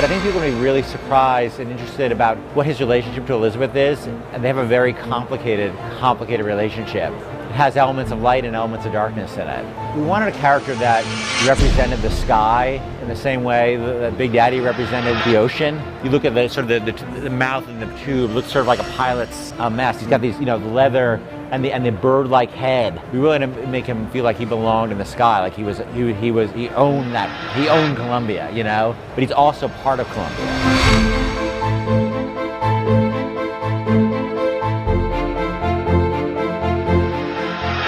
But I think people will be really surprised and interested about what his relationship to Elizabeth is, and they have a very complicated relationship. It has elements of light and elements of darkness in it. We wanted a character that represented the sky in the same way that Big Daddy represented the ocean. You look at the sort of the mouth and the tube, looks sort of like a pilot's mast. He's got these, the leather and the bird-like head. We really had to make him feel like he belonged in the sky, like he owned Columbia, but he's also part of Columbia.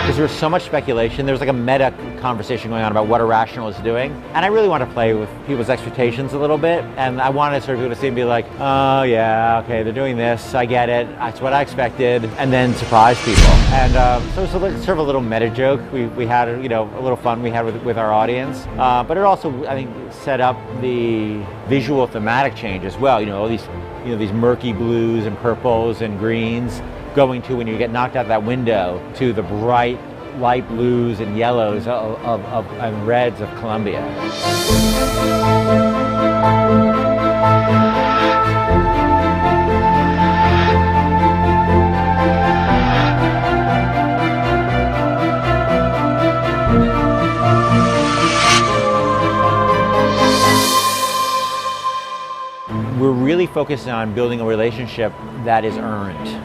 Because there was so much speculation, there was like a meta conversation going on about what Irrational is doing. And I really want to play with people's expectations a little bit. And I wanted sort of people to see and be like, oh yeah, okay, they're doing this, I get it, that's what I expected, and then surprise people. And so it was sort of a little meta joke. We had, a little fun we had with our audience. But it also, I think, set up the visual thematic change as well. All these, these murky blues and purples and greens, going to, when you get knocked out that window, to the bright light blues and yellows and reds of Columbia. We're really focused on building a relationship that is earned.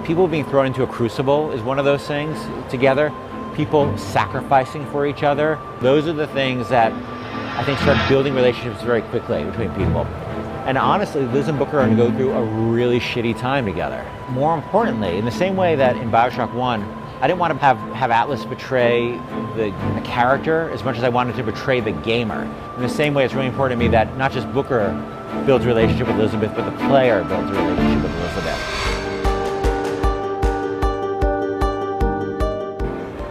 People being thrown into a crucible is one of those things together. People sacrificing for each other. Those are the things that I think start building relationships very quickly between people. And honestly, Liz and Booker are going to go through a really shitty time together. More importantly, in the same way that in BioShock 1, I didn't want to have Atlas betray the character as much as I wanted to betray the gamer. In the same way, it's really important to me that not just Booker builds a relationship with Elizabeth, but the player builds a relationship with Elizabeth.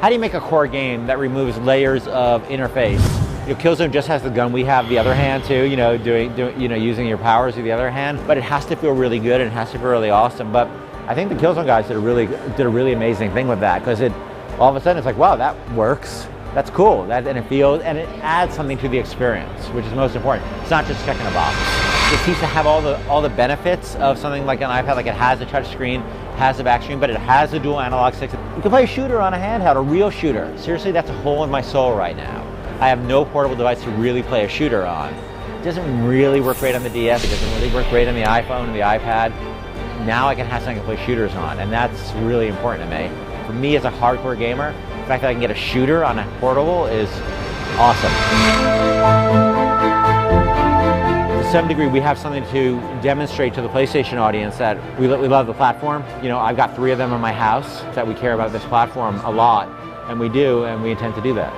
How do you make a core game that removes layers of interface? Killzone just has the gun. We have the other hand too. Using your powers with the other hand. But it has to feel really good and it has to feel really awesome. But I think the Killzone guys did a really amazing thing with that, because all of a sudden it's like, wow, that works. That's cool. And it feels, and it adds something to the experience, which is most important. It's not just checking a box. It seems to have all the benefits of something like an iPad. Like, it has a touch screen, has a back screen, but it has a dual analog stick. You can play a shooter on a handheld, a real shooter. Seriously, that's a hole in my soul right now. I have no portable device to really play a shooter on. It doesn't really work great on the DS. It doesn't really work great on the iPhone and the iPad. Now I can have something to play shooters on, and that's really important to me. For me as a hardcore gamer, the fact that I can get a shooter on a portable is awesome. To some degree, we have something to demonstrate to the PlayStation audience that we love the platform. I've got 3 of them in my house, that we care about this platform a lot, and we do, and we intend to do that.